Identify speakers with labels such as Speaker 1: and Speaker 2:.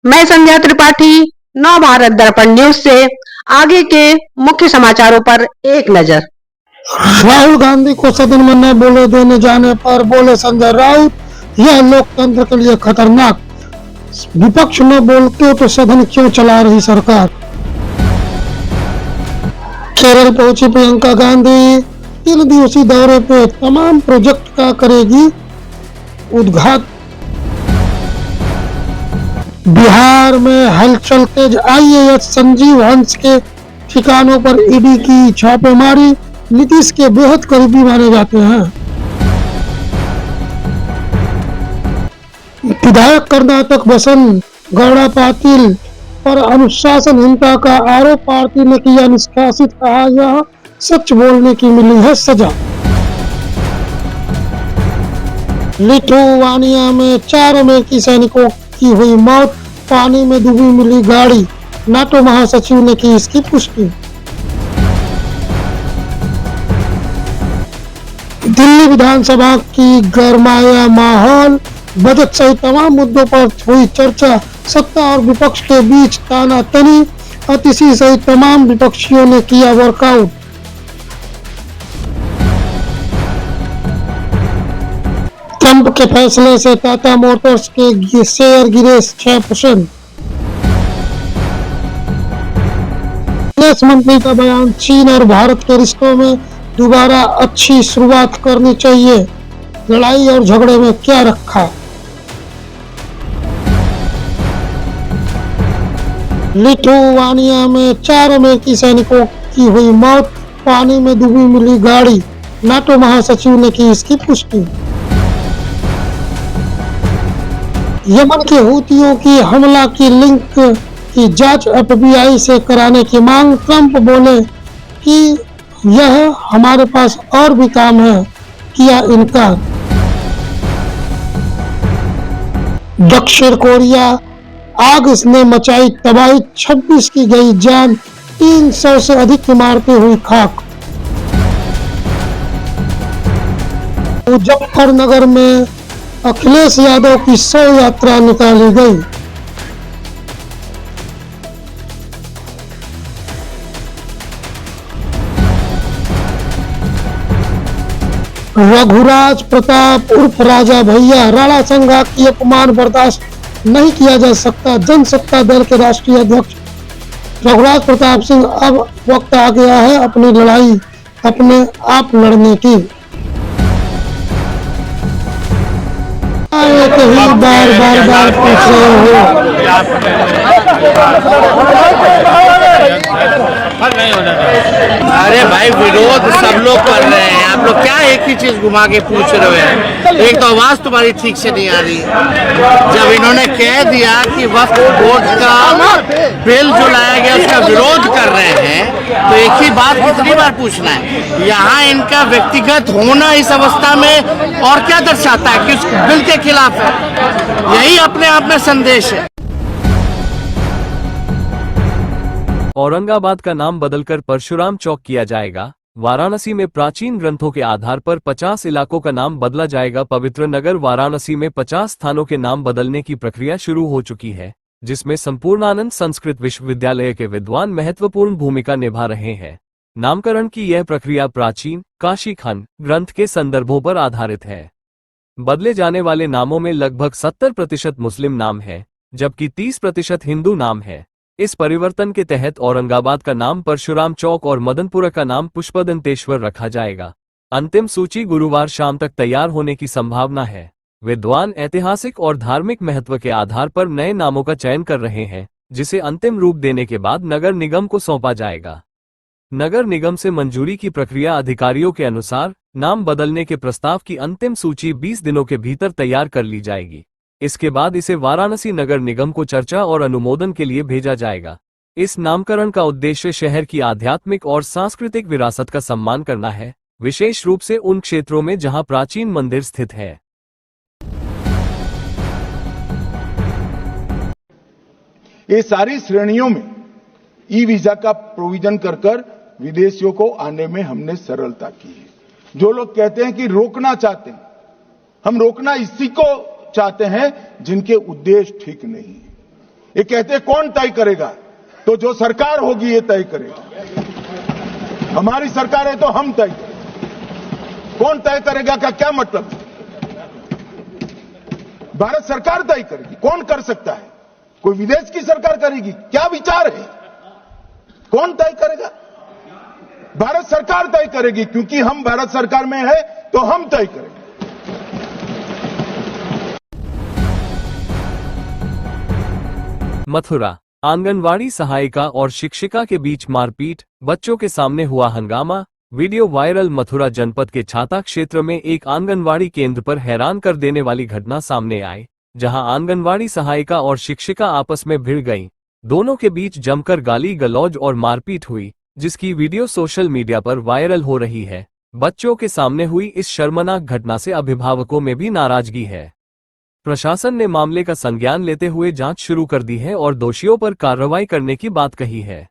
Speaker 1: मैं संध्या त्रिपाठी, नव भारत दर्पण न्यूज से आगे के मुख्य समाचारों पर एक नजर।
Speaker 2: राहुल गांधी को सदन में न बोले देने जाने पर बोले संजय राउत, यह लोकतंत्र के लिए खतरनाक। विपक्ष न बोलते तो सदन क्यों चला रही सरकार। केरल पहुंची प्रियंका गांधी 3 दिवसीय दौरे पे तमाम प्रोजेक्ट का करेगी उद्घाटन। बिहार में हलचल तेज, IAS संजीव हंस के ठिकानों पर ईडी की छापेमारी। नीतीश के बेहद करीबी माने जाते हैं। विधायक कर्नाटक बसंत गौड़ा पाटिल पर अनुशासनहीनता का आरोप, पार्टी ने किया निष्कासित, कहा यह सच बोलने की मिली है सजा। लिथुआनिया में 4 अमेरिकी सैनिकों की हुई मौत, पानी में डूबी मिली गाड़ी। नाटो महासचिव ने की इसकी पुष्टि। दिल्ली विधानसभा की गरमाया माहौल, बजट सहित तमाम मुद्दों पर हुई चर्चा। सत्ता और विपक्ष के बीच तानातनी, अतिशी सहित तमाम विपक्षियों ने किया वर्कआउट। ट्रंप के फैसले से टाटा मोटर्स के शेयर गिरे 6%। विदेश मंत्री का बयान, चीन और भारत के रिश्तों में दोबारा अच्छी शुरुआत करनी चाहिए, लड़ाई और झगड़े में क्या रखा। लिथुआनिया में 4 अमेरिकी सैनिकों की हुई मौत, पानी में डूबी मिली गाड़ी। नाटो महासचिव ने की इसकी पुष्टि। यमन के हूतियों की हमला की लिंक की जांच FBI से कराने की मांग। ट्रंप बोले कि यह हमारे पास और भी काम है, किया इनकार। दक्षिण कोरिया, आग ने मचाई तबाही, 26 की गई जान, 300 से अधिक इमारतें हुई खाक। मुजफ्फरनगर में अखिलेश यादव की 100 यात्रा निकाली गई। रघुराज प्रताप उर्फ राजा भैया, राणा संघा की अपमान बर्दाश्त नहीं किया जा सकता। जनसत्ता दल के राष्ट्रीय अध्यक्ष रघुराज प्रताप सिंह, अब वक्त आ गया है अपनी लड़ाई अपने आप लड़ने की। ही बार पूछ रहे हो।
Speaker 3: अरे भाई, विरोध सब लोग कर रहे हैं, आप लोग क्या एक ही चीज घुमा के पूछ रहे हैं। एक तो आवाज तुम्हारी ठीक से नहीं आ रही। जब इन्होंने कह दिया कि वक्फ बोर्ड का बिल जो लाया गया उसका विरोध कर रहे हैं, तो एक ही बात कितनी बार पूछना है। यहाँ इनका व्यक्तिगत होना इस अवस्था में और क्या दर्शाता है कि उस बिल के खिलाफ है। यही अपने आप में संदेश है।
Speaker 4: औरंगाबाद का नाम बदलकर परशुराम चौक किया जाएगा। वाराणसी में प्राचीन ग्रंथों के आधार पर 50 इलाकों का नाम बदला जाएगा। पवित्र नगर वाराणसी में 50 स्थानों के नाम बदलने की प्रक्रिया शुरू हो चुकी है, जिसमें संपूर्णानंद संस्कृत विश्वविद्यालय के विद्वान महत्वपूर्ण भूमिका निभा रहे हैं। नामकरण की यह प्रक्रिया प्राचीन काशी खंड ग्रंथ के संदर्भों पर आधारित है। बदले जाने वाले नामों में लगभग 70% मुस्लिम नाम है, जबकि 30% हिंदू नाम है। इस परिवर्तन के तहत औरंगाबाद का नाम परशुराम चौक और मदनपुरा का नाम पुष्पदंतेश्वर रखा जाएगा। अंतिम सूची गुरुवार शाम तक तैयार होने की संभावना है। विद्वान ऐतिहासिक और धार्मिक महत्व के आधार पर नए नामों का चयन कर रहे हैं, जिसे अंतिम रूप देने के बाद नगर निगम को सौंपा जाएगा। नगर निगम से मंजूरी की प्रक्रिया अधिकारियों के अनुसार नाम बदलने के प्रस्ताव की अंतिम सूची 20 दिनों के भीतर तैयार कर ली जाएगी। इसके बाद इसे वाराणसी नगर निगम को चर्चा और अनुमोदन के लिए भेजा जाएगा। इस नामकरण का उद्देश्य शहर की आध्यात्मिक और सांस्कृतिक विरासत का सम्मान करना है, विशेष रूप से उन क्षेत्रों में जहां प्राचीन मंदिर स्थित है।
Speaker 5: ये सारी श्रेणियों में ई वीजा का प्रोविजन कर विदेशियों को आने में हमने सरलता की है। जो लोग कहते हैं कि रोकना चाहते हैं, हम रोकना इसी को चाहते हैं जिनके उद्देश्य ठीक नहीं है। ये कहते हैं कौन तय करेगा, तो जो सरकार होगी ये तय करेगा। हमारी सरकार है तो हम तय करेंगे। कौन तय करेगा का क्या मतलब? भारत सरकार तय करेगी। कौन कर सकता है? कोई विदेश की सरकार करेगी? क्या विचार है? कौन तय करेगा? भारत सरकार तय करेगी, क्योंकि हम भारत सरकार में है तो हम तय करेंगे।
Speaker 4: मथुरा, आंगनवाड़ी सहायिका और शिक्षिका के बीच मारपीट, बच्चों के सामने हुआ हंगामा। Video viral. मथुरा जनपद के छाता क्षेत्र में एक आंगनवाड़ी केंद्र पर हैरान कर देने वाली घटना सामने आई, जहां आंगनवाड़ी सहायिका और शिक्षिका आपस में भिड़ गईं। दोनों के बीच जमकर गाली गलौज और मारपीट हुई, जिसकी वीडियो सोशल मीडिया पर वायरल हो रही है। बच्चों के सामने हुई इस शर्मनाक घटना से अभिभावकों में भी नाराजगी है। प्रशासन ने मामले का संज्ञान लेते हुए जांच शुरू कर दी है और दोषियों पर कार्रवाई करने की बात कही है।